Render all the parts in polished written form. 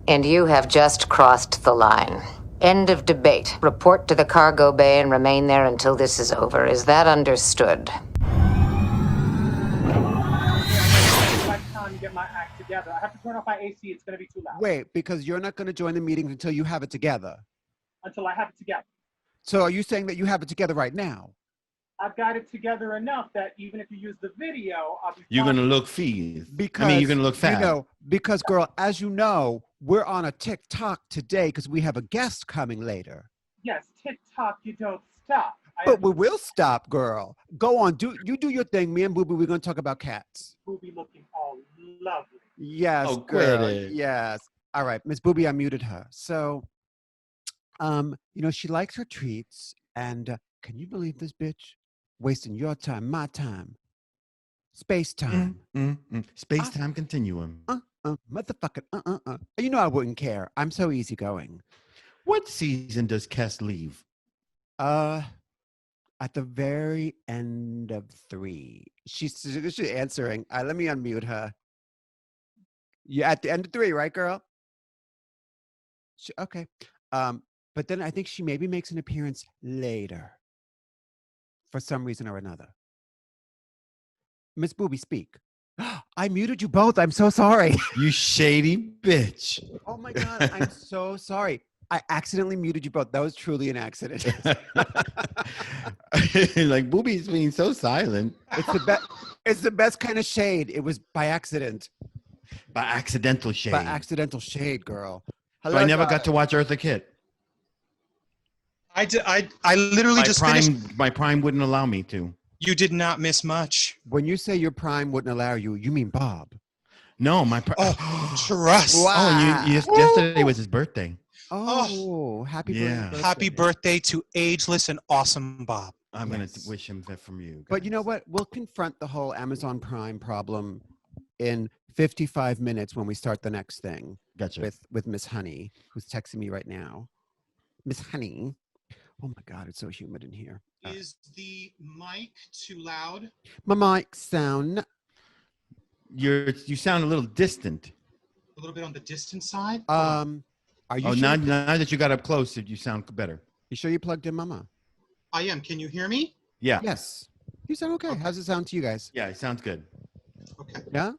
And you have just crossed the line. End of debate. Report to the cargo bay and remain there until this is over. Is that understood? By the time to get my act together, I have to turn off my AC. It's going to be too loud. Wait, because you're not going to join the meeting until you have it together. Until I have it together. So are you saying that you have it together right now? I've got it together enough that even if you use the video, I'll be You're going to look fees. Because, you're going to look fat. You know, because, girl, as you know, we're on a TikTok today because we have a guest coming later. Yes, TikTok, you don't stop. But we will stop, girl. Go on. Do your thing. Me and Booby, we're going to talk about cats. Booby looking all lovely. Yes, oh, girl. Quit it. Yes. All right, Miss Booby, I muted her. So, you know, she likes her treats. And can you believe this bitch? Wasting your time, my time. Space time. Space time continuum. Motherfucking You know I wouldn't care. I'm so easygoing. What season does Kes leave? At the very end of 3. She's answering. Let me unmute her. Yeah, at the end of 3, right, girl? Okay. But then I think she maybe makes an appearance later. For some reason or another. Miss Booby, speak. I muted you both. I'm so sorry. You shady bitch. Oh my God, I'm so sorry. I accidentally muted you both. That was truly an accident. Like Booby's being so silent. It's the best kind of shade. It was by accident. By accidental shade. By accidental shade, girl. Hello, so I never got to watch Eartha Kitt. I literally just finished. My Prime wouldn't allow me to. You did not miss much. When you say your Prime wouldn't allow you, you mean Bob. No, my trust. Wow. Oh, yesterday was his birthday. Oh, happy birthday. Happy birthday to ageless and awesome Bob. I'm going to wish him that from you. Guys. But you know what? We'll confront the whole Amazon Prime problem in 55 minutes when we start the next thing. Gotcha. With Miss Honey, who's texting me right now. Miss Honey. Oh my God, it's so humid in here. Is the mic too loud? My mic sound. You sound a little distant. A little bit on the distant side? Are you sure? Now that you got up close, you sound better. You sure you plugged in, Mama? I am. Can you hear me? Yeah. Yes. You sound okay. How's it sound to you guys? Yeah, it sounds good. Okay. Yeah?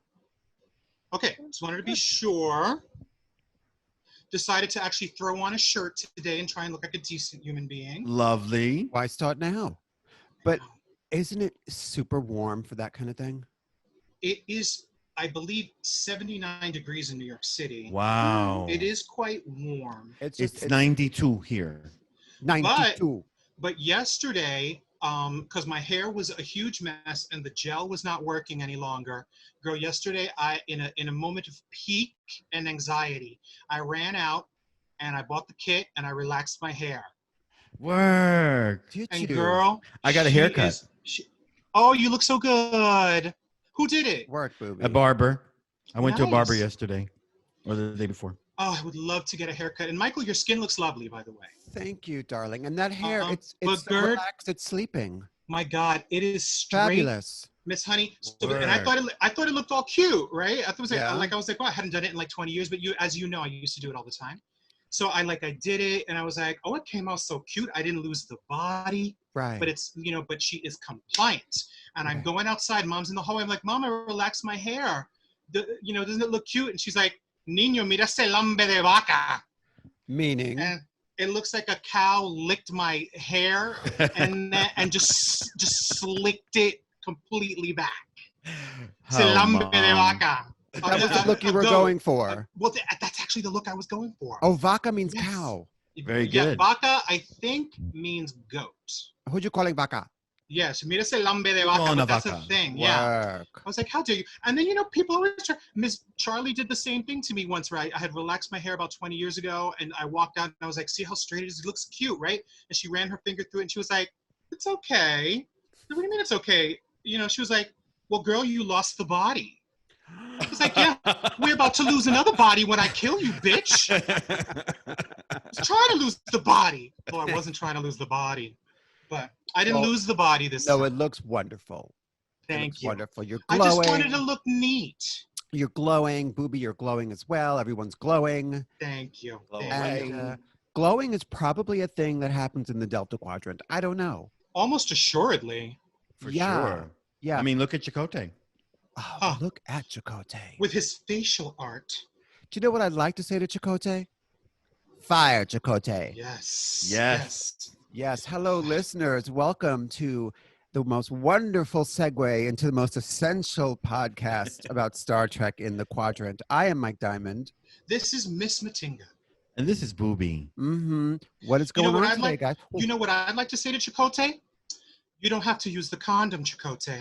Okay. Just wanted to be sure. Decided to actually throw on a shirt today and try and look like a decent human being. Lovely. Why start now? But isn't it super warm for that kind of thing? It is, I believe, 79 degrees in New York City. Wow. It is quite warm. It's 92 here. 92. But yesterday, because my hair was a huge mess and the gel was not working any longer. Girl, yesterday, in a moment of pique and anxiety, I ran out and I bought the kit and I relaxed my hair. Work. And girl, I got a haircut. Oh, you look so good. Who did it? Work, booby. A barber. I went to a barber yesterday or the day before. Oh, I would love to get a haircut. And Michael, your skin looks lovely, by the way. Thank you, darling. And that hair, it's so relaxed, it's sleeping. My God, it is straight. Fabulous. Miss Honey. So, and I thought it looked all cute, right? I was like, well, I hadn't done it in like 20 years, but as you know, I used to do it all the time. So I did it and I was like, oh, it came out so cute. I didn't lose the body. Right. But it's, but she is compliant. And I'm going outside, Mom's in the hallway. I'm like, Mom, I relaxed my hair. Doesn't it look cute? And she's like, Niño, mira ese lambe de vaca. Meaning? And it looks like a cow licked my hair and just slicked it completely back. Se lambe de vaca. That was the look you were going for. Well, that's actually the look I was going for. Oh, vaca means cow. Very Yeah, good. vaca, I think, means goat. Who'd you calling vaca? Yes, mira ese lambe de vaca, but that's a thing. Yeah. I was like, how dare you? And then, people always try. Miss Charlie did the same thing to me once, right? I had relaxed my hair about 20 years ago, and I walked out, and I was like, see how straight it is? It looks cute, right? And she ran her finger through it, and she was like, it's okay. What do you mean it's okay? She was like, well, girl, you lost the body. I was like, yeah, we're about to lose another body when I kill you, bitch. I was trying to lose the body. Well, I wasn't trying to lose the body. But I didn't lose the body this time. No, it looks wonderful. Thank you. Wonderful. You're glowing. I just wanted to look neat. You're glowing. Booby, you're glowing as well. Everyone's glowing. Thank you. Glow Thank away. you. And glowing is probably a thing that happens in the Delta Quadrant. I don't know. Almost assuredly. For Yeah. sure. Yeah. I mean, look at Chakotay. Oh, Huh. look at Chakotay. With his facial art. Do you know what I'd like to say to Chakotay? Fire, Chakotay. Yes. Yes. Yes. Hello, listeners. Welcome to the most wonderful segue into the most essential podcast about Star Trek in the Quadrant. I am Mike Diamond. This is Miss Matinga. And this is Booby. Mm-hmm. What is You know going what on I'd today, like- guys? You know what I'd like to say to Chakotay? You don't have to use the condom, Chakotay.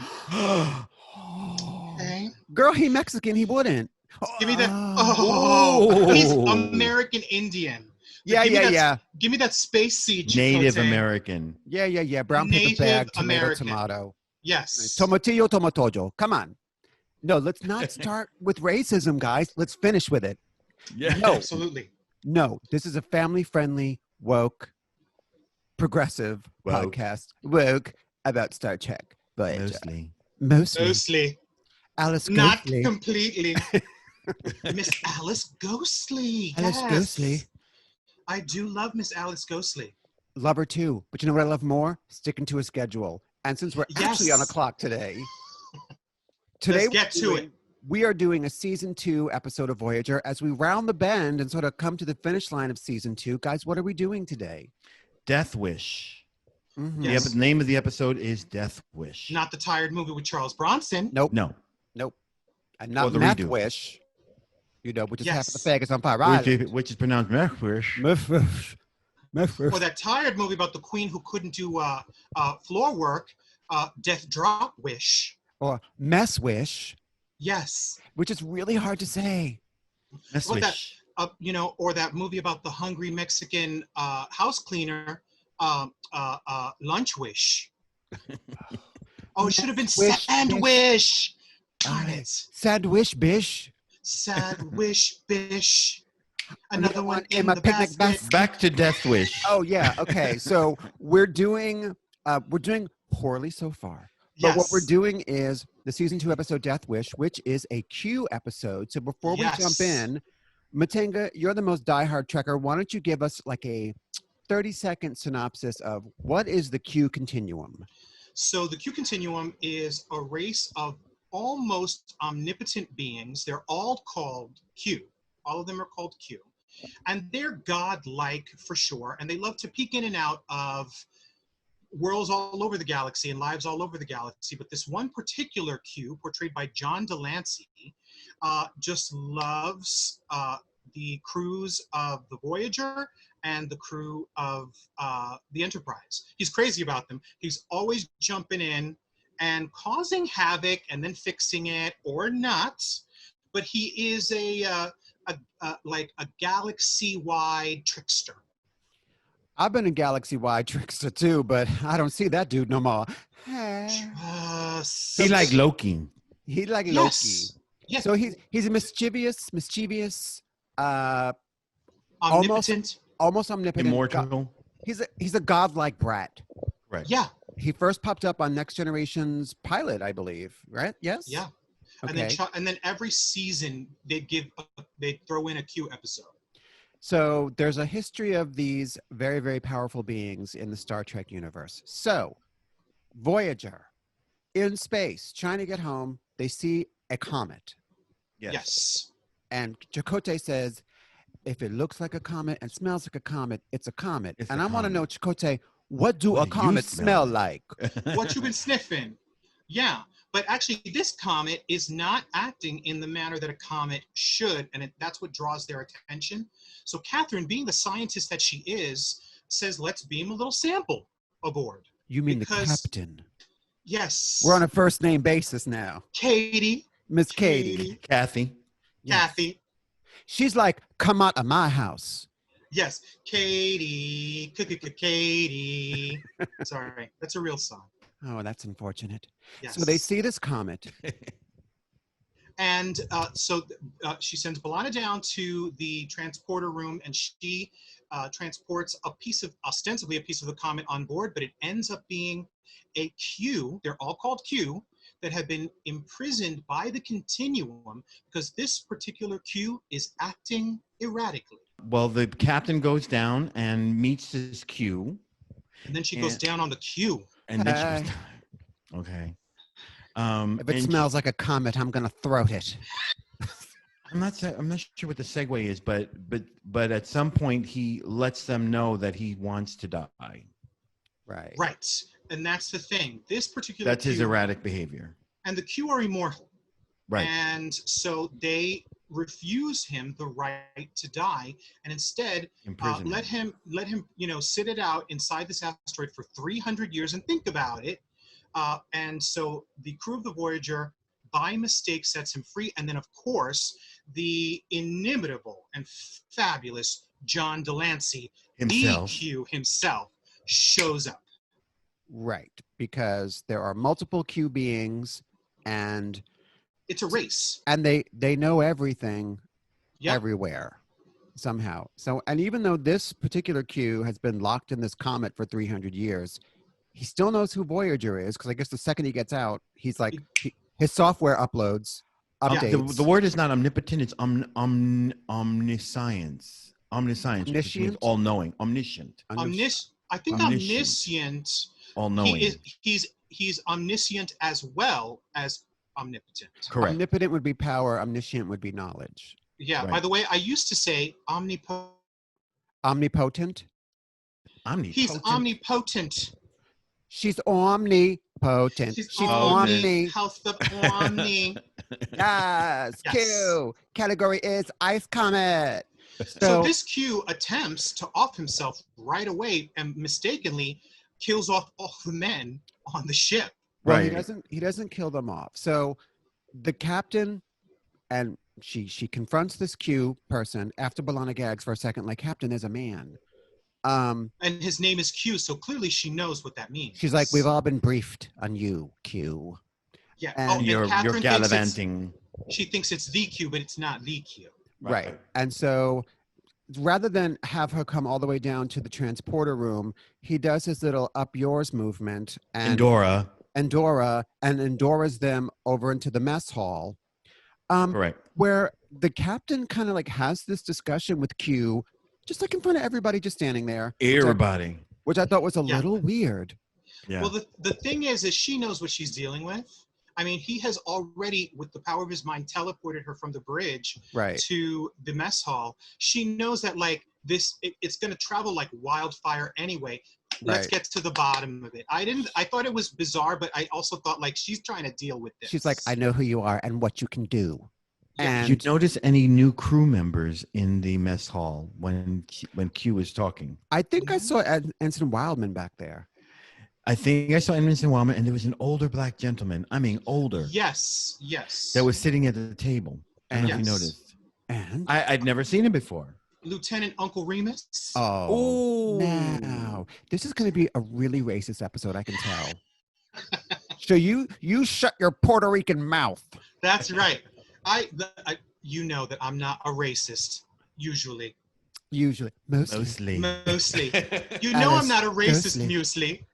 Okay? Girl, he Mexican. He wouldn't. Give me that. Oh. Oh, he's American Indian. So Yeah, give me yeah, that- yeah. Give me that space seed, Chakotay. Native American. Yeah, yeah, yeah. Brown paper Native bag, tomato, American. tomato. Yes. Tomatillo, tomatojo. Come on. No, let's not start with racism, guys. Let's finish with it. Yeah. No. Absolutely. No, this is a family-friendly, woke, progressive Woke. podcast. Woke about Star Trek. But Mostly. mostly. Ghostly. Alice Not Ghostly. completely. Miss Alice Ghostly. Alice Yes. Ghostly. I do love Miss Alice Ghostly. Love her too. But you know what I love more? Sticking to a schedule. And since we're actually on a Yes. clock today, Let's get to it. we are doing a season 2 episode of Voyager. As we round the bend and sort of come to the finish line of season 2, guys, what are we doing today? Deathwish. Mhm. Yes. The name of the episode is Deathwish. Not the tired movie with Charles Bronson. Nope. No. Nope. And Or not the Meth redo. Wish, you know, which is half of the Yes. fag is on fire. Which is pronounced Deathwish. Meth Wish. Meth Wish. Or that tired movie about the queen who couldn't do floor work, Death Drop Wish. Or Mess Wish, Yes. which is really hard to say. Or that, Deathwish. or that movie about the hungry Mexican house cleaner, Lunch Wish. Oh, it should have been Wish, Sandwish. Darn Alright. it. Sandwich Bish. Sandwish Bish. Another one in my the picnic basket. basket. Back to Deathwish. Oh yeah, okay. So we're doing poorly so far. But what we're Yes. doing is the season 2 episode Death Wish, which is a Q episode. So before we jump Yes. in, Matinga, you're the most diehard trekker. Why don't you give us like a 30-second synopsis of what is the Q Continuum? So the Q Continuum is a race of almost omnipotent beings. They're all called Q. All of them are called Q. And they're godlike for sure. And they love to peek in and out of worlds all over the galaxy and lives all over the galaxy. But this one particular Q, portrayed by John Delancey, just loves the crews of the Voyager and the crew of the Enterprise. He's crazy about them. He's always jumping in and causing havoc and then fixing it or not. But he is like a galaxy-wide trickster. I've been a galaxy-wide trickster too, but I don't see that dude no more. He like Loki. He like Yes. Loki. Yes. So he's a mischievous, Omnipotent. almost omnipotent. Immortal. He's a godlike brat. Right. Yeah. He first popped up on Next Generation's pilot, I believe. Right? Yes. Yeah. Okay. And then every season they'd throw in a Q episode. So there's a history of these very, very powerful beings in the Star Trek universe. So Voyager in space, trying to get home, they see a comet. Yes. And Chakotay says, if it looks like a comet and smells like a comet, it's a comet. It's and a I want to comet. know, Chakotay, what do What a do you comet smell smell like? What you been sniffing? Yeah. But actually, this comet is not acting in the manner that a comet should, and that's what draws their attention. So Catherine, being the scientist that she is, says, let's beam a little sample aboard. You mean Because- the captain? Yes. We're on a first name basis now. Katie, Miss Katie. Kathy. Yes. Kathy. She's like, come out of my house. Yes, Katie, Katie. Sorry, that's a real song. Oh, that's unfortunate. Yes. So they see this comet. And so she sends B'Elanna down to the transporter room, and she transports ostensibly a piece of the comet on board, but it ends up being a Q. They're all called Q, that have been imprisoned by the Continuum because this particular Q is acting erratically. Well, the captain goes down and meets this Q. And then she goes down on the Q. And then she goes, okay. If it smells like a comet, I'm gonna throat it. I'm not sure what the segue is, but at some point he lets them know that he wants to die. Right. And that's the thing. This particular That's his erratic behavior. And the Q are immortal. Right. And so they refuse him the right to die, and instead let him sit it out inside this asteroid for 300 years and think about it. And so the crew of the Voyager, by mistake, sets him free. And then, of course, the inimitable and fabulous John Delancey, the Q himself, shows up. Right, because there are multiple Q beings, and it's a race. And they know everything everywhere somehow. So, and even though this particular Q has been locked in this comet for 300 years, he still knows who Voyager is, because I guess the second he gets out, he's like, his software updates. The word is not omnipotent, it's omniscience. Omniscience, which means all-knowing. Omniscient. I think omniscient. All-knowing. He's omniscient as well as omnipotent. Correct. Omnipotent would be power. Omniscient would be knowledge. Yeah. Right. By the way, I used to say omnipotent. Omnipotent? He's omnipotent. She's omnipotent. She's omni. House of Omni. Yes. Q. Category is Ice Comet. So this Q attempts to off himself right away and mistakenly kills off all the men on the ship. Well, he doesn't kill them off. So the captain, and she confronts this Q person after B'Elanna gags for a second, like, Captain is a man. And his name is Q, so clearly she knows what that means. She's like, we've all been briefed on you, Q. Yeah. And you're gallivanting. She thinks it's the Q, but it's not the Q. Right. And so rather than have her come all the way down to the transporter room, he does his little up yours movement. And Endora's them over into the mess hall. Where the captain kind of like has this discussion with Q, just like in front of everybody, just standing there. Everybody. Which I thought was a little weird. Yeah. Well, the thing is she knows what she's dealing with. I mean, he has already, with the power of his mind, teleported her from the bridge to the mess hall. She knows that, like, it's going to travel like wildfire anyway. Let's get to the bottom of it. I thought it was bizarre, but I also thought, like, she's trying to deal with this. She's like, I know who you are and what you can do. Yeah. Did you notice any new crew members in the mess hall when Q was talking? I think I saw Ensign Wildman back there. I think I saw Ensign Wildman, and there was an older black gentleman. I mean, older. Yes. That was sitting at the table. I don't know if you noticed. And I'd never seen him before. Lieutenant Uncle Remus. Oh. Now, this is going to be a really racist episode, I can tell. So you shut your Puerto Rican mouth. That's right. You know that I'm not a racist, usually. Mostly. You know I'm not a racist, Muesli.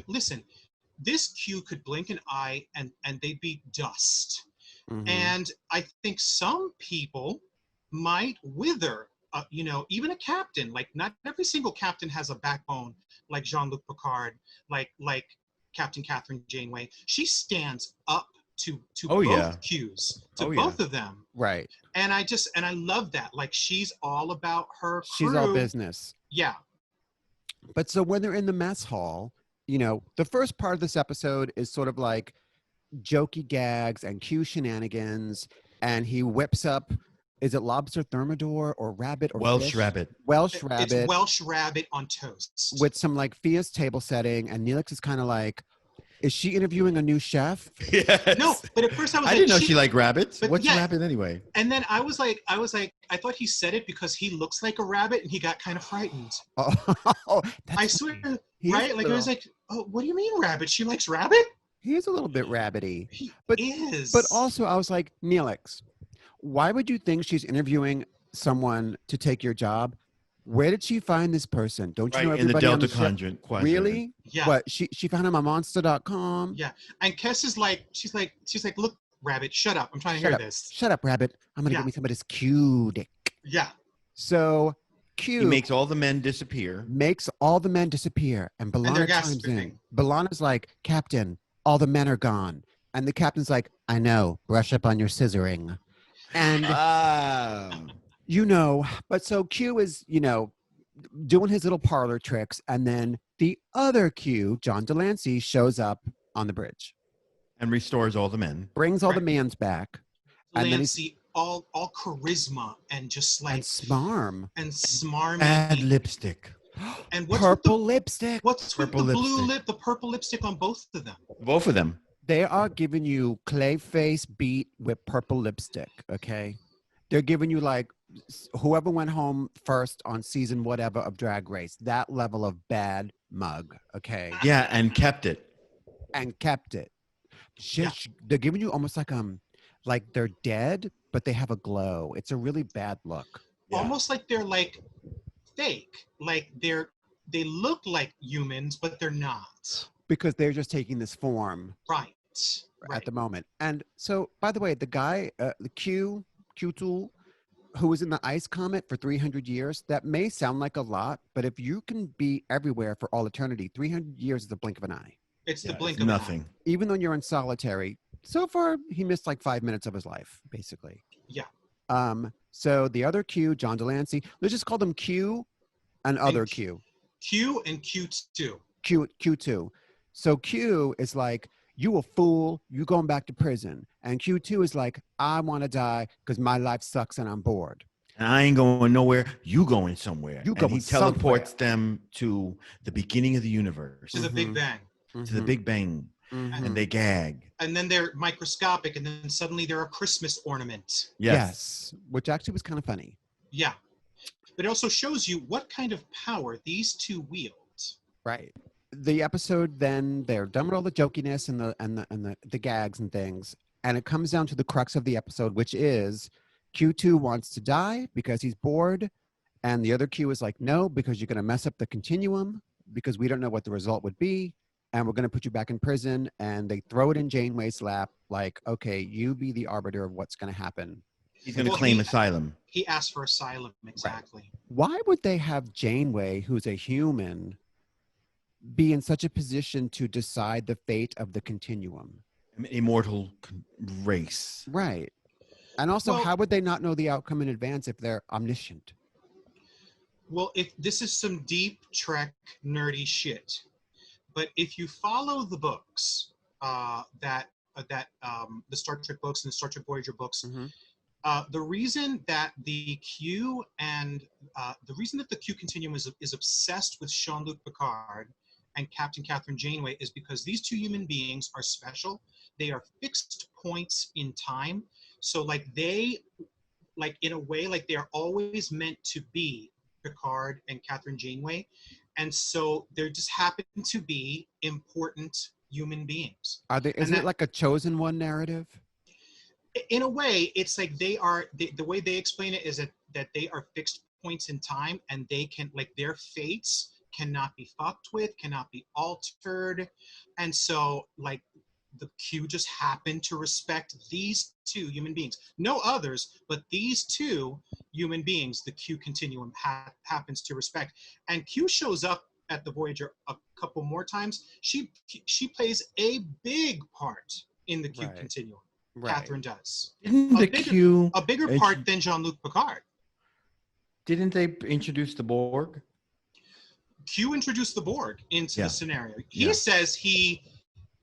Listen, this Q could blink an eye and they'd be dust. Mm-hmm. And I think some people might wither, even a captain. Like, not every single captain has a backbone like Jean-Luc Picard, like Captain Catherine Janeway. She stands up to both Qs, both of them. Right. And I love that. Like, she's all about her crew. She's all business. Yeah. But so when they're in the mess hall, the first part of this episode is sort of like jokey gags and Q shenanigans, and he whips up, is it lobster thermidor or rabbit or Welsh fish? Rabbit? Welsh rabbit. It's Welsh rabbit on toast. With some like fierce table setting, and Neelix is kind of like, is she interviewing a new chef? Yes. No, but at first I was I didn't know she liked rabbits. What's a rabbit anyway? And then I was like, I thought he said it because he looks like a rabbit and he got kind of frightened. Oh, I swear, right? Like, I was like, oh, what do you mean rabbit? She likes rabbit? He is a little bit rabbity. He but is. But also I was like, Neelix, why would you think she's interviewing someone to take your job? Where did she find this person? Don't you know Right, in the everybody on Delta the ship? Quadrant. Really? Yeah. What? She found him on monster.com? Yeah. And Kess is like, she's like, look, Rabbit, shut up. I'm trying to hear this. Shut up, Rabbit. I'm going to get me some of this Q dick. Yeah. So Q He makes all the men disappear. and B'Elanna chimes in. B'Elanna's like, Captain, all the men are gone. And the captain's like, I know, brush up on your scissoring. And, you know, but so Q is, you know, doing his little parlor tricks. And then the other Q, John Delancey, shows up on the bridge. And restores all the men. Brings all the mans back. Delancey, all charisma and just like. And smarm. And smarmy. Add lipstick. And what's purple lipstick. What's purple with the lipstick. blue lip, the purple lipstick on both of them? Both of them. They are giving you Clayface beat with purple lipstick, okay? They're giving you like whoever went home first on season whatever of Drag Race, that level of bad mug, okay? Yeah, and kept it. Shit, they're giving you almost like they're dead, but they have a glow. It's a really bad look. Yeah. Almost like they're like fake. Like they look like humans, but they're not. Because they're just taking this form. Right. At the moment. And so, by the way, the guy, the Q-Tool, who was in the ice comet for 300 years, that may sound like a lot, but if you can be everywhere for all eternity, 300 years is the blink of an eye. It's the blink of nothing. an eye. Even though you're in solitary, so far, he missed like 5 minutes of his life, basically. Yeah. So the other Q, John Delancey, let's just call them Q and other Q. Q and Q2. Q2. So Q is like, you a fool, you going back to prison. And Q2 is like, I want to die because my life sucks and I'm bored. And I ain't going nowhere. You going somewhere. You and going he teleports somewhere. them to the beginning of the universe. To the Big Bang. To the Big Bang. And they gag. And then they're microscopic, and then suddenly they're a Christmas ornament. Yes. Which actually was kind of funny. Yeah. But it also shows you what kind of power these two wield. Right. The episode, then they're done with all the jokiness and the gags and things. And it comes down to the crux of the episode, which is Q2 wants to die because he's bored. And the other Q is like, no, because you're going to mess up the continuum because we don't know what the result would be. And we're going to put you back in prison. And they throw it in Janeway's lap like, okay, you be the arbiter of what's going to happen. He's going to claim asylum. He asked for asylum, exactly. Right. Why would they have Janeway, who's a human, be in such a position to decide the fate of the continuum? Immortal race. Right. And also, how would they not know the outcome in advance if they're omniscient? Well, if this is some deep Trek nerdy shit, but if you follow the books, the Star Trek books and the Star Trek Voyager books, the reason that the Q Continuum is obsessed with Jean-Luc Picard and Captain Catherine Janeway is because these two human beings are special. They are fixed points in time. So in a way, like they are always meant to be Picard and Catherine Janeway. And so there just happen to be important human beings. Isn't it like a chosen one narrative? In a way, it's like they are, the way they explain it is that they are fixed points in time and they can, like their fates cannot be fucked with, cannot be altered. And so like the Q just happened to respect these two human beings. No others, but these two human beings, the Q Continuum happens to respect. And Q shows up at the Voyager a couple more times. She plays a big part in the Q Continuum. Right. Catherine does. Didn't a bigger part than Jean-Luc Picard. Didn't they introduce the Borg? Q introduced the Borg into the scenario. He says he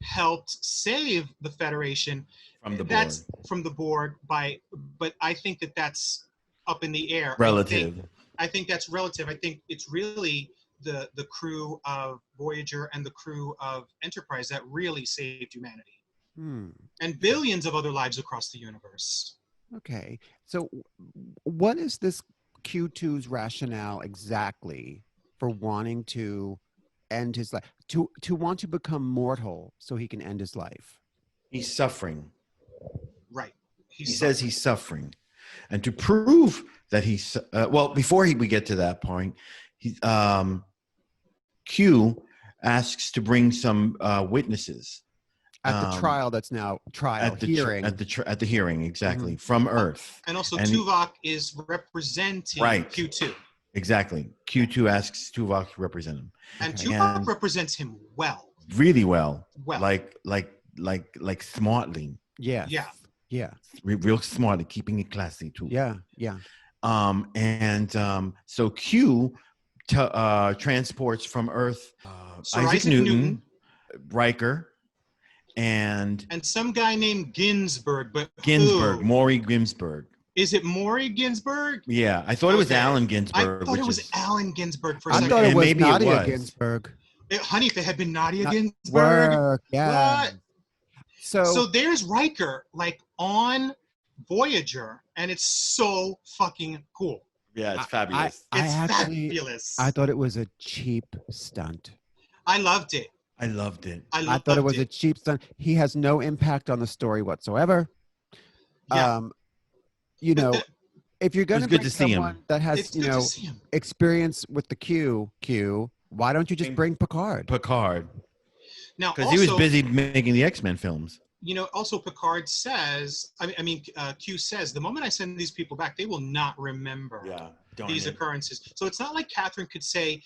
helped save the Federation from the Borg. From the Borg but I think that's up in the air. Relative. I think that's relative. I think it's really the crew of Voyager and the crew of Enterprise that really saved humanity. And billions of other lives across the universe. Okay. So what is this Q2's rationale exactly for wanting to end his life? To want to become mortal so he can end his life? He's suffering. Right. He says he's suffering. And to prove that he's well, before we get to that point, Q asks to bring some witnesses at the trial that's now hearing. At the hearing, exactly, from Earth. And also Tuvok is representing Q2. Exactly. Q2 asks Tuvok to represent him. And Tuvok represents him well. Really well. Like smartly. Yeah. Yeah. Yeah. Real smartly, keeping it classy too. Yeah. Yeah. So Q transports from Earth Isaac Newton, Riker, and some guy named Ginsburg, Maury Ginsburg. Is it Maury Ginsburg? Yeah, I thought it was Alan Ginsburg. I thought it was Alan Ginsburg for a second. I thought it was Nadia Ginsburg. Honey, if it had been Nadia Ginsburg, yeah. What? So there's Riker, like on Voyager, and it's so fucking cool. Yeah, it's fabulous. Fabulous. I thought it was a cheap stunt. I loved it. I thought it was a cheap stunt. He has no impact on the story whatsoever. Yeah. You know, if you're going to bring someone that has, it's experience with the Q, why don't you just bring Picard? Now, because he was busy making the X-Men films. Also Picard says, Q says, the moment I send these people back, they will not remember these occurrences. So it's not like Catherine could say,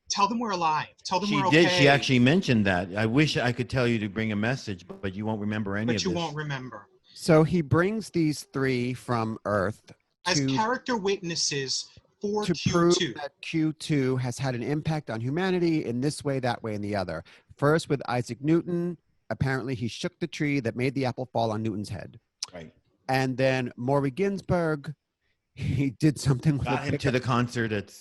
tell them we're alive. Tell them we're okay. She actually mentioned that. I wish I could tell you to bring a message, but you won't remember any of this. But you won't remember. So he brings these three from Earth as character witnesses for to Q2. Prove that Q2 has had an impact on humanity in this way, that way, and the other. First with Isaac Newton. Apparently he shook the tree that made the apple fall on Newton's head. Right. And then Maury Ginsburg, he did something with him to the concert.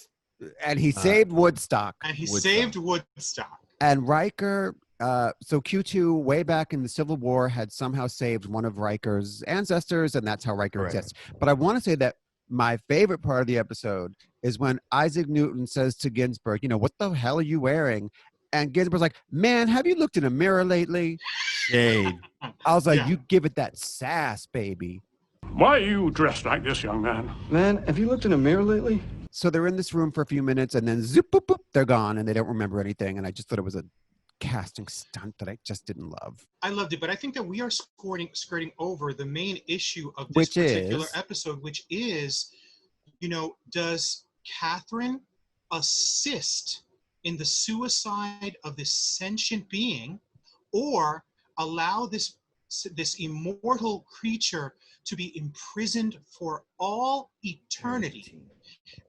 And he saved Woodstock. Saved Woodstock. And Riker, so Q2 way back in the Civil War had somehow saved one of Riker's ancestors, and that's how Riker exists. But I want to say that my favorite part of the episode is when Isaac Newton says to Ginsburg, what the hell are you wearing? And Ginsburg's like, man, have you looked in a mirror lately? Shade. I was like, you give it that sass, baby. Why are you dressed like this, young man? Man, have you looked in a mirror lately? So they're in this room for a few minutes, and then zoop, boop, boop, they're gone, and they don't remember anything. And I just thought it was a casting stunt that I just didn't love. I loved it, but I think that we are skirting over the main issue of this particular episode, which is, does Catherine assist in the suicide of this sentient being, or allow this immortal creature to be imprisoned for all eternity?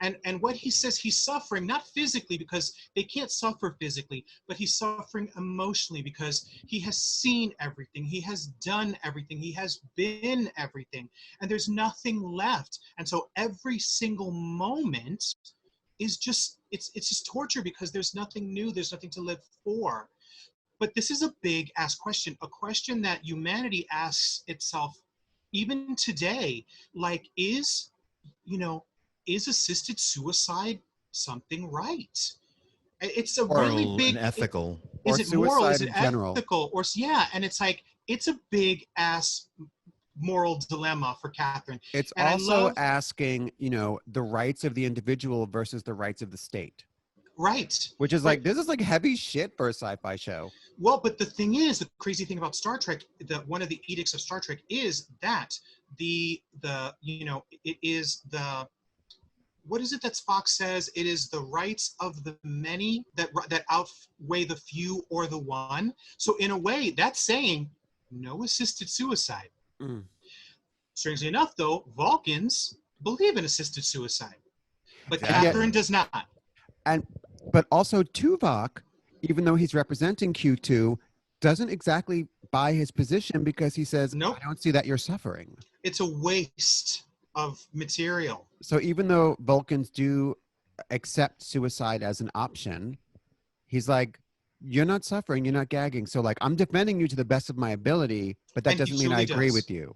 And what he says, he's suffering, not physically, because they can't suffer physically, but he's suffering emotionally because he has seen everything, he has done everything, he has been everything, and there's nothing left. And so every single moment is just, it's just torture because there's nothing new, there's nothing to live for. But this is a big ass question, a question that humanity asks itself even today, like, is assisted suicide something right? It's a really big ethical. Is it moral? Is it ethical? Or and it's like, it's a big ass moral dilemma for Catherine. It's also asking, the rights of the individual versus the rights of the state. Right. Which is like, this is like heavy shit for a sci-fi show. Well, but the thing is, the crazy thing about Star Trek, one of the edicts of Star Trek is that it is the, what is it that Spock says? It is the rights of the many that outweigh the few or the one. So in a way, that's saying no assisted suicide. Mm. Strangely enough, though, Vulcans believe in assisted suicide, but Catherine does not. But also Tuvok, even though he's representing Q2, doesn't exactly buy his position because he says, nope, I don't see that you're suffering. It's a waste of material. So even though Vulcans do accept suicide as an option, he's like, you're not suffering, you're not gagging. So like, I'm defending you to the best of my ability, but that doesn't mean I agree with you.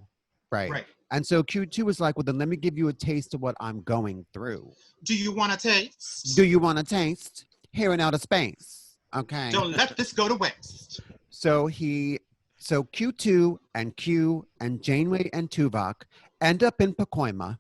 Right. And so Q2 is like, well, then let me give you a taste of what I'm going through. Do you want to taste? Do you want to taste? Here in outer space. Okay. Don't let this go to waste. So Q2 and Q and Janeway and Tuvok end up in Pacoima.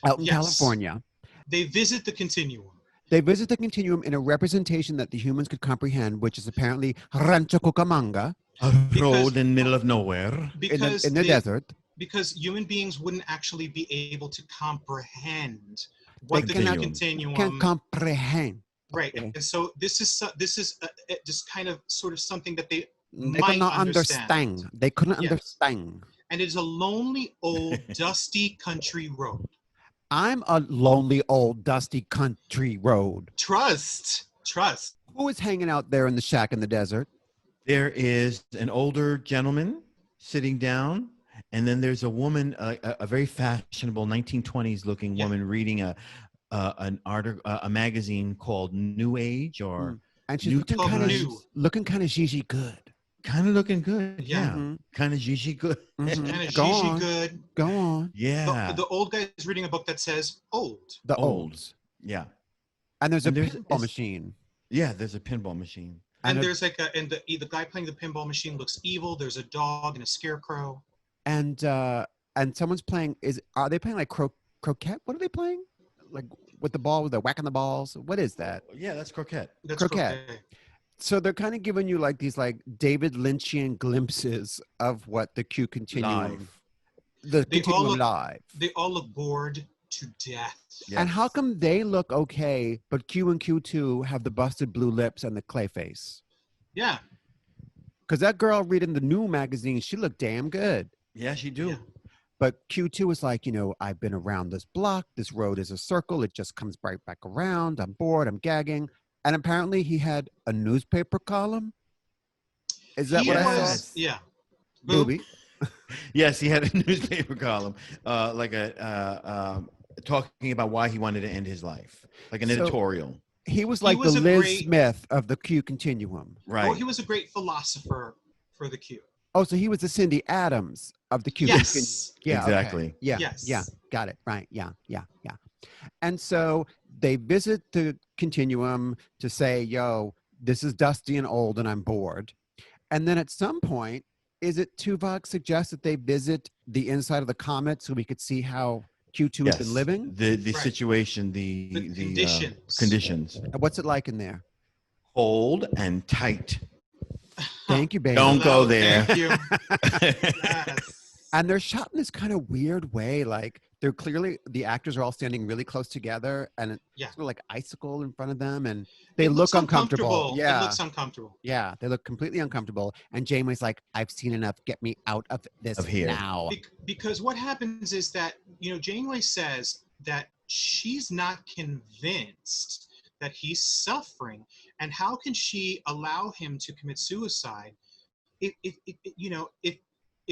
out in Yes. California. They visit the continuum. They visit the continuum in a representation that the humans could comprehend, which is apparently Rancho Cucamonga A road in the middle of nowhere. Because in the desert. Because human beings wouldn't actually be able to comprehend They what the cannot- continuum. Can't comprehend. Right, Okay. and so this is just kind of sort of something that they They might could not understand. understand. They couldn't Yes. understand. And it is a lonely, old, dusty country road. I'm a lonely old dusty country road. Trust. Who is hanging out there in the shack in the desert? There is an older gentleman sitting down, and then there's a woman, a very fashionable 1920s looking woman reading a magazine called New Age or And she's New looking Called kind of New. Gigi good. kind of looking good. Yeah. Mhm. Kind of Gigi good. Mhm. Kind of Go Gigi on. good. Go on. Yeah. The old guy is reading a book that says old. The Old. olds. Yeah. And there's And a there's- pinball it's- machine. Yeah, there's a pinball machine. And And there's like the guy playing the pinball machine looks evil. There's a dog and a scarecrow. And someone's playing. Are they playing like croquet? What are they playing? Like with the ball, with the whacking the balls. What is that? Yeah, that's croquet. That's Croquet. So they're kind of giving you like these like David Lynchian glimpses of what the Q Continuum, Live. the They all Continuum look- live. They all look bored to death. And how Yes. come they look okay, but Q and Q2 have the busted blue lips and the clay face? Yeah. Because that girl reading the new magazine, she looked damn good. Yeah, she do. Yeah. But Q2 is like, I've been around this block. This road is a circle. It just comes right back around. I'm bored. I'm gagging. And apparently he had a newspaper column. Is that He what I was- saw? Yeah. Booby. Yes, he had a newspaper column, talking about why he wanted to end his life, like an So- editorial. He was He like was the a Liz great- Smith of the Q Continuum. Right. Oh, he was a great philosopher for the Q. Oh, so he was the Cindy Adams of the Q Continuum. Yes. Yeah, okay. Exactly. Yeah. Yes. Yeah. Got it. Right. Yeah. And so they visit the continuum to say, yo, this is dusty and old and I'm bored. And then at some point, is it Tuvok suggests that they visit the inside of the comet so we could see how Q2 has been living? The Right. situation, The the conditions. conditions. And what's it like in there? Cold and tight. Thank you, baby. Don't go there. Thank you. Yes. And they're shot in this kind of weird way. Like they're clearly, the actors are all standing really close together and it's Yeah. sort of like icicle in front of them. And they It look looks uncomfortable. Yeah. It looks uncomfortable. Yeah, they look completely uncomfortable. And Janeway's like, I've seen enough. Get me out of this Of here. now. Because what happens is that, Janeway says that she's not convinced that he's suffering. And how can she allow him to commit suicide if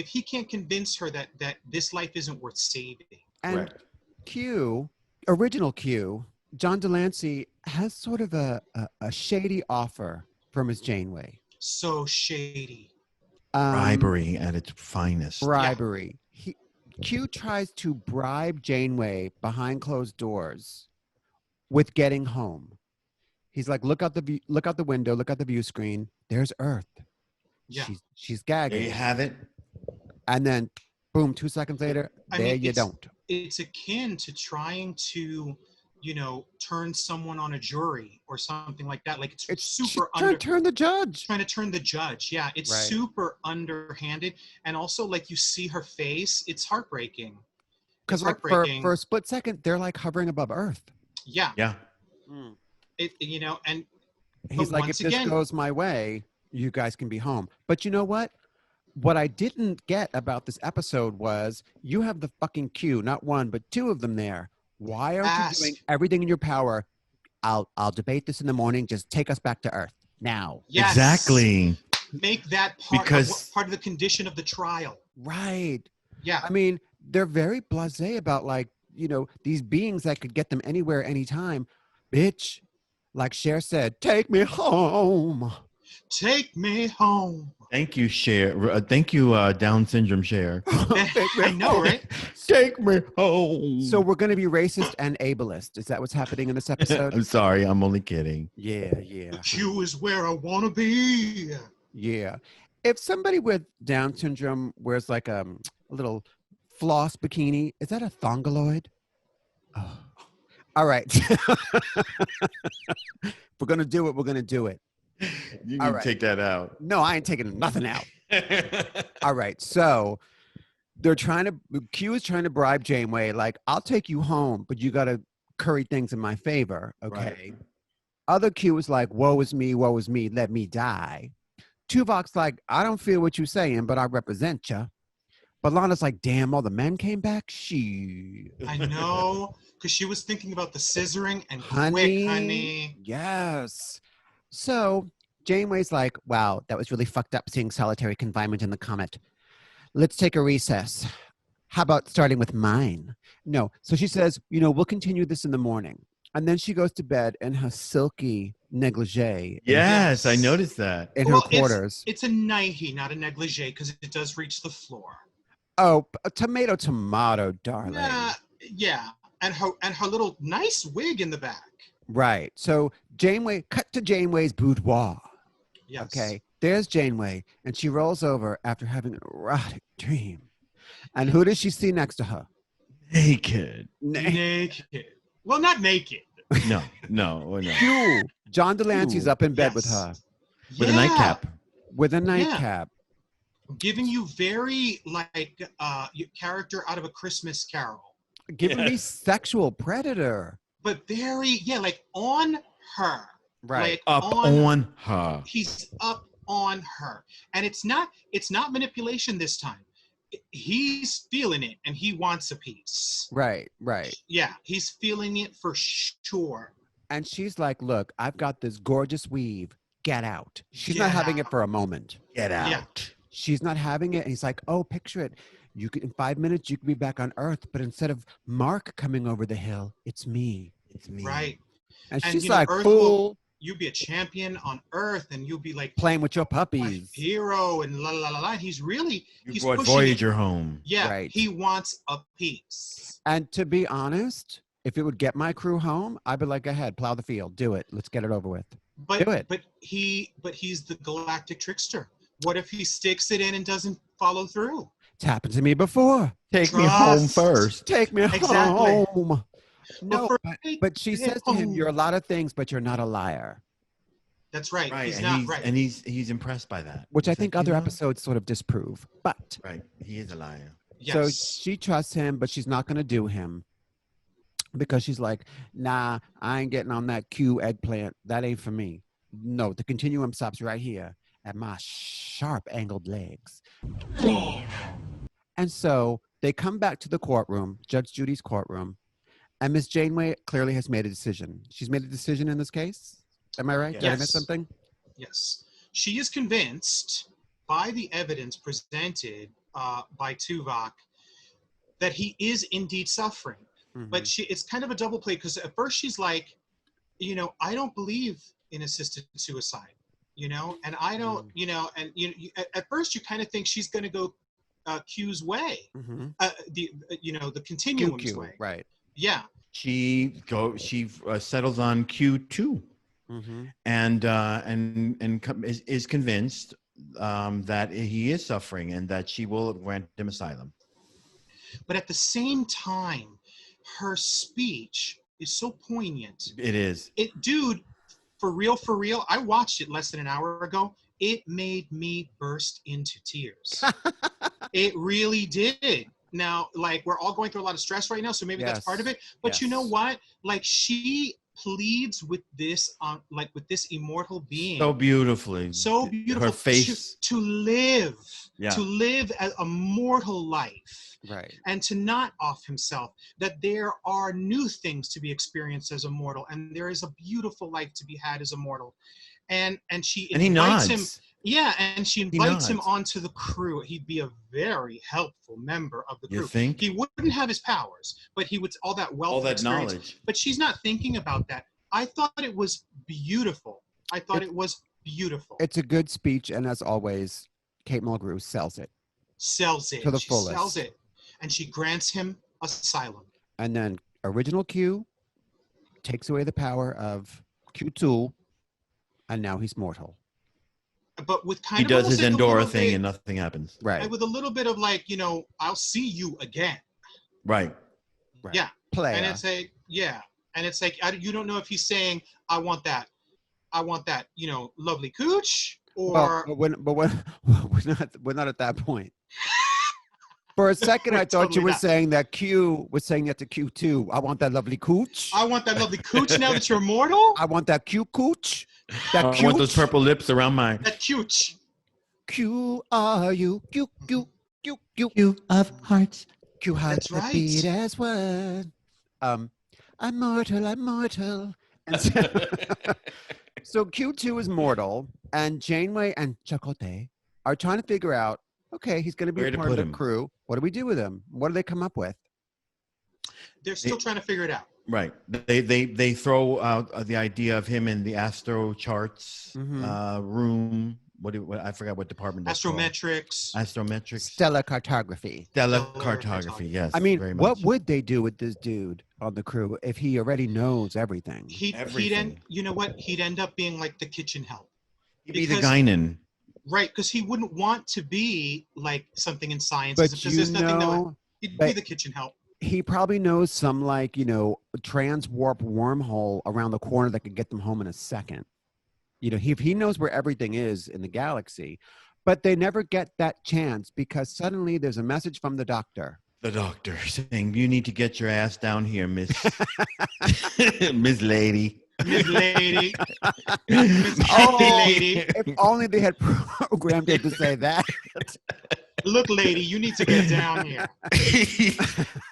he can't convince her that this life isn't worth saving? And Correct. Q, original Q, John Delancey has sort of a shady offer for Miss Janeway. So shady. Bribery at its finest. Bribery. Q tries to bribe Janeway behind closed doors with getting home. He's like, look out the window, look out the view screen. There's Earth. Yeah. She's There gagging. you have it. And then, boom, 2 seconds later, you don't. It's akin to trying to, turn someone on a jury or something like that. Like it's super trying to turn the judge. trying to turn the judge. Yeah, it's Right. super underhanded. And also, like, you see her face, it's heartbreaking. Because It's like heartbreaking. for a split second, they're like hovering above Earth. Yeah. Yeah. And He's But like, once if this again- goes my way, you guys can be home. But you know what? What I didn't get about this episode was you have the fucking Q, not one, but two of them there. Why aren't you doing everything in your power? I'll debate this in the morning. Just take us back to Earth now. Yes. Exactly. Make that part of the condition of the trial. Right. Yeah. I mean, they're very blasé about like, these beings that could get them anywhere, anytime. Bitch, like Cher said, take me home. Take me home. Thank you, Cher. Thank you, Down syndrome Cher. I know, right? Take me home. So we're going to be racist and ableist. Is that what's happening in this episode? I'm sorry. I'm only kidding. Yeah. The Q is where I want to be. Yeah. If somebody with Down syndrome wears like a little floss bikini, is that a thongoloid? Oh. All right. We're going to do it. We're going to do it. You All can right. take that out. No, I ain't taking nothing out. All right. So Q is trying to bribe Janeway. Like, I'll take you home, but you got to curry things in my favor. Okay. Right. Other Q is like, woe is me, let me die. Tuvok's like, I don't feel what you're saying, but I represent you. But Lana's like, damn, all the men came back? I know, because she was thinking about the scissoring and honey, quick, honey. Yes. So Janeway's like, wow, that was really fucked up seeing solitary confinement in the comet. Let's take a recess. How about starting with mine? No. So she says, we'll continue this in the morning. And then she goes to bed in her silky negligee. Yes, I noticed that. In her quarters. It's a nightie, not a negligee, because it does reach the floor. Oh, a tomato, darling. Yeah. And her little nice wig in the back. Right. So cut to Janeway's boudoir. Yes. Okay. There's Janeway, and she rolls over after having an erotic dream. And who does she see next to her? Naked. Naked. Well, not naked. No. Q. John Delancey's up in bed with her. With a nightcap. With a nightcap. Giving you very character out of A Christmas Carol. Giving me sexual predator. But very, like on her. Right. Like up on her. He's up on her. And it's not manipulation this time. He's feeling it and he wants a piece. Right. Yeah, he's feeling it for sure. And she's like, look, I've got this gorgeous weave. Get out. She's not having it for a moment. Get out. Yeah. She's not having it. And he's like, oh, picture it. You could, in 5 minutes, you could be back on Earth. But instead of Mark coming over the hill, it's me. It's me. Right. And she's like, fool. You'll be a champion on Earth, and you'll be like playing with your puppies, hero, and la la la la. He's brought Voyager home. Yeah, right. He wants a piece. And to be honest, if it would get my crew home, I'd be like, go ahead, plow the field, do it. Let's get it over with. Do it. But he's the galactic trickster. What if he sticks it in and doesn't follow through? It's happened to me before. Take me home first. Take me home. No, but she says to him, you're a lot of things, but you're not a liar. That's right. Right. He's and not he's, right. And he's impressed by that. Which I think other episodes sort of disprove. But right. He is a liar. Yes. So she trusts him, but she's not going to do him. Because she's like, nah, I ain't getting on that Q eggplant. That ain't for me. No, the continuum stops right here at my sharp angled legs. And so they come back to the courtroom, Judge Judy's courtroom. And Miss Janeway clearly has made a decision. She's made a decision in this case? Am I right? Yes. Did I miss something? Yes. She is convinced by the evidence presented by Tuvok that he is indeed suffering. Mm-hmm. But it's kind of a double play because at first she's like, I don't believe in assisted suicide, and I don't, and at first you kind of think she's going to go Q's way, mm-hmm. The continuum's way. Right. Yeah. She settles on Q2, mm-hmm. and is convinced that he is suffering and that she will grant him asylum. But at the same time, her speech is so poignant. It is. Dude, for real, I watched it less than an hour ago. It made me burst into tears. It really did. Now, we're all going through a lot of stress right now, so maybe that's part of it. But you know what? She pleads with this, with this immortal being. So beautifully. Her face. To live a mortal life. Right. And to not off himself, that there are new things to be experienced as a mortal, and there is a beautiful life to be had as a mortal. And she invites him. Yeah, and she invites him onto the crew. He'd be a very helpful member of the crew. You think? He wouldn't have his powers, but he would all that wealth of experience. Knowledge. But she's not thinking about that. I thought it was beautiful. It's a good speech, and as always, Kate Mulgrew sells it. To the fullest. Sells it. And she grants him asylum. And then original Q takes away the power of Q2, and now he's mortal. But with kind he of does his Endora thing and nothing happens. Right. With a little bit of I'll see you again. Right. Yeah. Player. And it's like, and it's like you don't know if he's saying, "I want that, lovely cooch," or we're not at that point. For a second, I thought you were saying that Q was saying that to Q2. I want that lovely cooch. I want that lovely cooch now that you're immortal. I want that Q cooch. I want those purple lips around my. That cooch. Q are you? Q of hearts. Q hearts That's that beat as one. I'm mortal. And so Q2 is mortal, and Janeway and Chakotay are trying to figure out, okay, he's going to be a part of the crew. What do we do with him? What do they come up with? They're still trying to figure it out. Right. They throw out the idea of him in the astro charts room. What I forgot what department that's Astrometrics. Called. Astrometrics. Stellar cartography. Stellar cartography, yes. I mean, what would they do with this dude on the crew if he already knows everything? He'd end up being like the kitchen help. He'd be the Guinan. Right, because he wouldn't want to be like something in science. But because there's nothing he'd be the kitchen help. He probably knows some transwarp wormhole around the corner that could get them home in a second. If he knows where everything is in the galaxy, but they never get that chance because suddenly there's a message from the doctor. The doctor saying, "You need to get your ass down here, Miss Miss Lady." Miss Lady. Miss Lady. If only they had programmed him to say that. Look, lady, you need to get down here.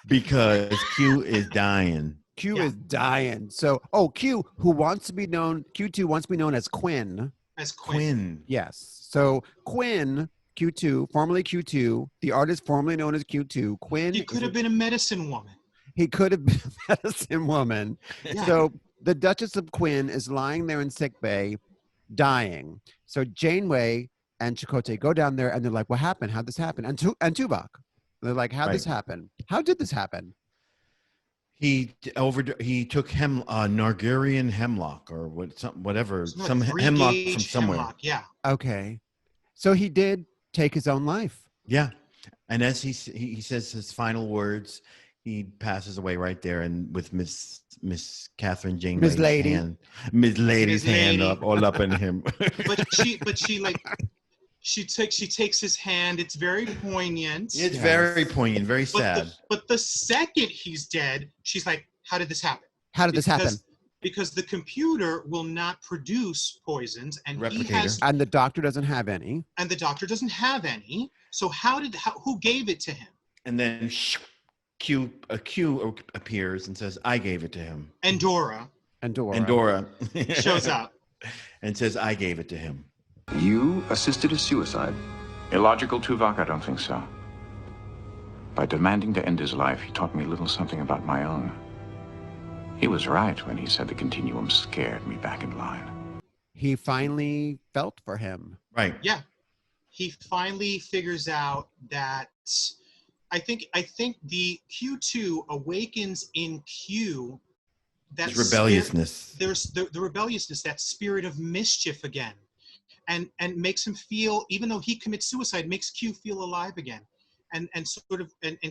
Because Q is dying. Q is dying. So, Q, Q2 wants to be known as Quinn. As Quinn. Yes. So Quinn, Q2, formerly Q2, the artist formerly known as Q2, Quinn. He could have been a medicine woman. He could have been a medicine woman. Yeah. So the Duchess of Quinn is lying there in sickbay, dying. So Janeway and Chakotay go down there and they're like, "What happened? How'd this happen?" And Tuvok, they're like, "How'd this happen? How did this happen?" He took Nargarian hemlock or whatever, some hemlock from somewhere. Hemlock, yeah. Okay, so he did take his own life. Yeah, and as he says his final words, he passes away right there, and with Miss Catherine Janeway's hand, Miss Lady's hand all up in him. She takes his hand. It's very poignant. It's very poignant, very sad. But the second he's dead, she's like, "How did this happen? How did this happen?" Because the computer will not produce poisons, and replicator. And the doctor doesn't have any. So who gave it to him? And then Q appears and says, "I gave it to him." Andorra shows up and says, "I gave it to him." You assisted a suicide? Illogical, Tuvok? I don't think so. By demanding to end his life, he taught me a little something about my own. He was right when he said the continuum scared me back in line. He finally felt for him. Right. Yeah. He finally figures out that I think the Q2 awakens in Q that rebelliousness. There's the rebelliousness, that spirit of mischief again. And makes him feel, even though he commits suicide, makes Q feel alive again. And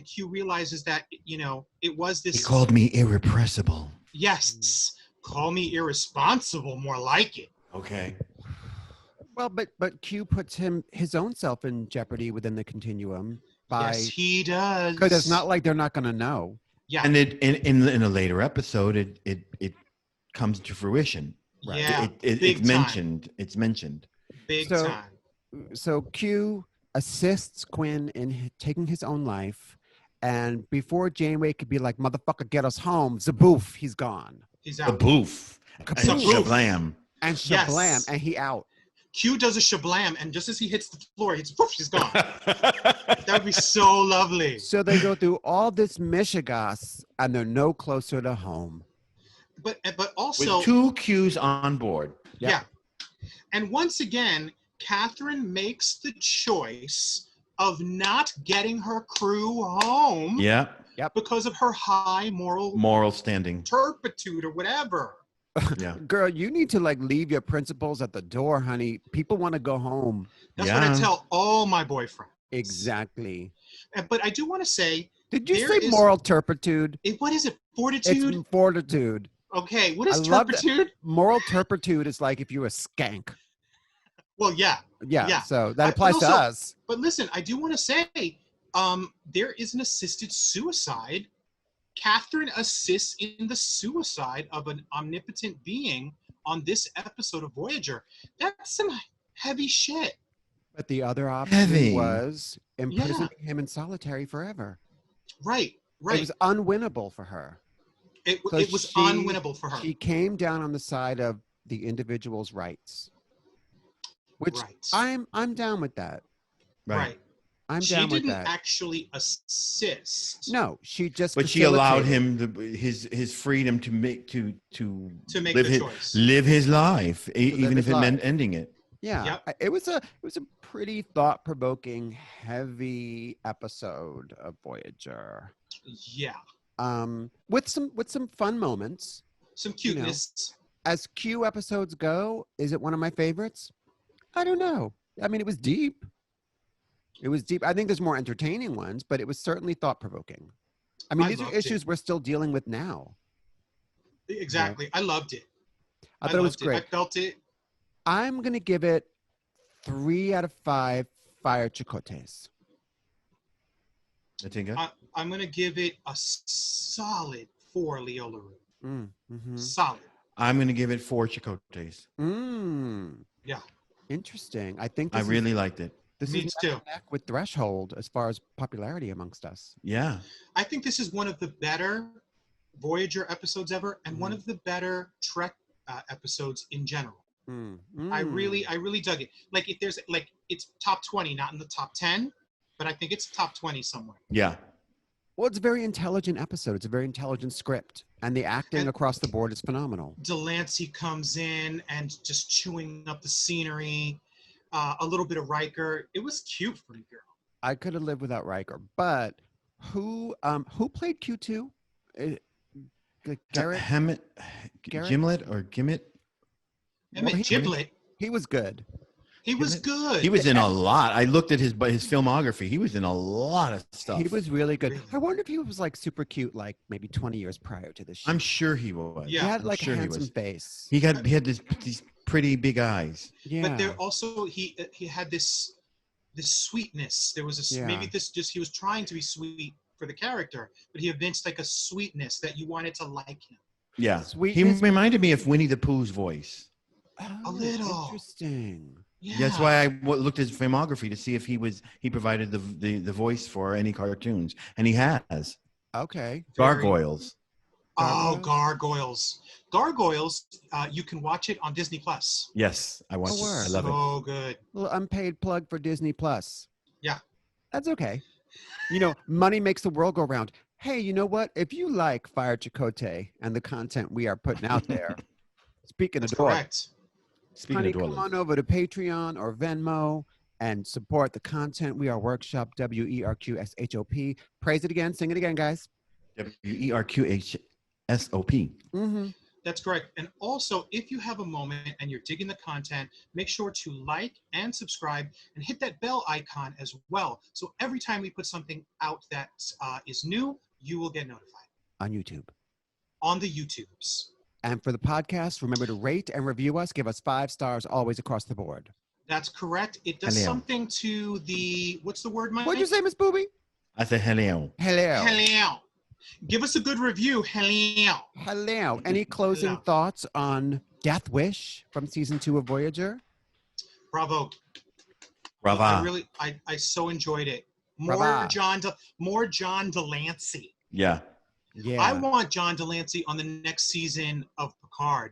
Q realizes that, it was this. He called me irrepressible. Yes. Call me irresponsible, more like it. Okay. Well, but Q puts his own self in jeopardy within the continuum. Yes, he does. Because it's not like they're not going to know. Yeah. And in a later episode, it comes to fruition. Right. Yeah. It's mentioned. It's mentioned. Big time. So Q assists Quinn in taking his own life, and before Janeway could be like, "Motherfucker, get us home," zaboof, he's gone. He's out. Zaboof. Shablam. And shablam, and he out. Q does a shablam, and just as he hits the floor, she's gone. That would be so lovely. So they go through all this mishigas, and they're no closer to home. But also with 2 Qs on board. Yeah. And once again, Catherine makes the choice of not getting her crew home. Yeah. Yep. Because of her high moral standing, turpitude, or whatever. Yeah. Girl, you need to leave your principles at the door, honey. People want to go home. That's what I tell all my boyfriends. Exactly. But I do want to say Did you say moral turpitude? What is it? Fortitude? It's fortitude. Okay, what is turpitude? Moral turpitude is like if you're a skank. Well, yeah. So that applies to us. But listen, I do want to say, there is an assisted suicide. Catherine assists in the suicide of an omnipotent being on this episode of Voyager. That's some heavy shit. But the other option was imprisoning him in solitary forever. Right. It was unwinnable for her. It was unwinnable for her. She came down on the side of the individual's rights, which I'm down with that. Right. I'm down with that. She didn't actually assist. No, she just. But she allowed him his freedom to make live his life, even if it meant ending it. Yeah, it was a pretty thought-provoking, heavy episode of Voyager. Yeah. With some fun moments. Some cuteness. As Q episodes go, is it one of my favorites? I don't know. I mean, it was deep. I think there's more entertaining ones, but it was certainly thought-provoking. I mean, these are issues we're still dealing with now. Exactly. I loved it. I thought it was great. I felt it. I'm going to give it 3 out of 5 fire Chakotays. I'm going to give it a solid 4 Leola Root. Solid. I'm going to give it 4 Chakotays. Yeah. Interesting. I think I really liked it. This is neck with Threshold as far as popularity amongst us. Yeah. I think this is one of the better Voyager episodes ever, and one of the better Trek episodes in general. I really dug it. Like, if there's it's top 20, not in the top 10, but I think it's top 20 somewhere. Yeah. Well, it's a very intelligent episode. It's a very intelligent script, and the acting across the board is phenomenal. Delancey comes in and just chewing up the scenery. A little bit of Riker. It was cute for me, girl. I could have lived without Riker, but who played Q2? Garrett? Gimlet or Gimmet? Giblet. He was good. He was good. He was in a lot. I looked at his filmography. He was in a lot of stuff. He was really good. Really? I wonder if he was like super cute, like maybe 20 years prior to this show. I'm sure he was. Yeah. He had like a handsome face. He had these pretty big eyes. Yeah. But there also he had this sweetness. There was maybe he was trying to be sweet for the character, but he evinced like a sweetness that you wanted to like him. Yeah. Sweetness. He reminded me of Winnie the Pooh's voice. A little. Interesting. Yeah. That's why I looked at his filmography to see if he provided the voice for any cartoons, and he has. Okay. Gargoyles. Oh, Gargoyles. Gargoyles, you can watch it on Disney Plus. Yes, I watched it. I love it. So good. A little unpaid plug for Disney Plus. Yeah. That's okay. Money makes the world go round. Hey, you know what? If you like Fire Chakotay and the content we are putting out there, speaking of door, come on over to Patreon or Venmo and support the content. We are Workshop, WERQSHOP. Praise it again. Sing it again, guys. WERQSHOP. That's correct. And also, if you have a moment and you're digging the content, make sure to like and subscribe and hit that bell icon as well. So every time we put something out that is new, you will get notified. On YouTube. On the YouTubes. And for the podcast, remember to rate and review us. Give us 5 stars always across the board. That's correct. It does something to what's the word, Mike? What'd you say, Miss Booby? I said hello. Hello. Hello. Give us a good review. Hello. Hello. Any closing thoughts on Deathwish from season 2 of Voyager? Bravo. Brava. I so enjoyed it. More John Delancey. Yeah. Yeah. I want John Delancey on the next season of Picard.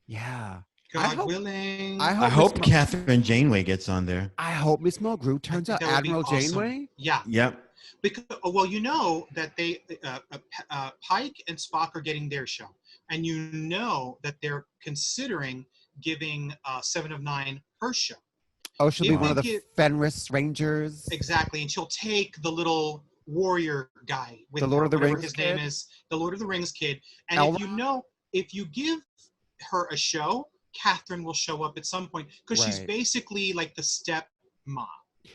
Yeah. God willing. I hope Catherine Janeway gets on there. I hope Miss Mulgrew turns out Admiral Janeway. Yeah. Yep. Because that they Pike and Spock are getting their show, and that they're considering giving 7 of 9 her show. Oh, she'll be one of the Fenris Rangers. Exactly, and she'll take the little warrior guy with the Lord of the Rings his kid? name is, the Lord of the Rings kid. And if you give her a show, Catherine will show up at some point because she's basically like the step mom.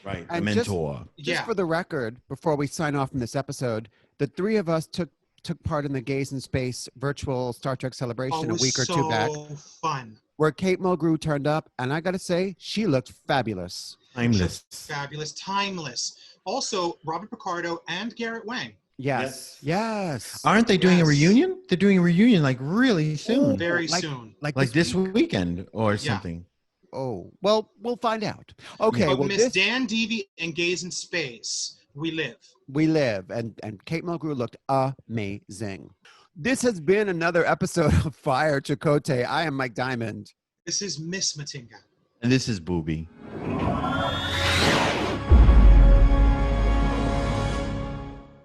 Right, and a mentor. Just for the record, before we sign off from this episode, The three of us took part in the Gays in Space virtual Star Trek celebration a week or two back. So fun. Where Kate Mulgrew turned up, and I gotta say, she looked fabulous. Timeless. Fabulous, timeless. Also, Robert Picardo and Garrett Wang. Yes. Aren't they doing a reunion? They're doing a reunion like really soon. Very soon. Like this weekend or something. Oh, well, we'll find out. Okay. But Well, Miss Dan Deavy and Gays in Space, we live. We live. And Kate Mulgrew looked amazing. This has been another episode of Fire Chakotay. I am Mike Diamond. This is Miss Matinga. And this is Booby.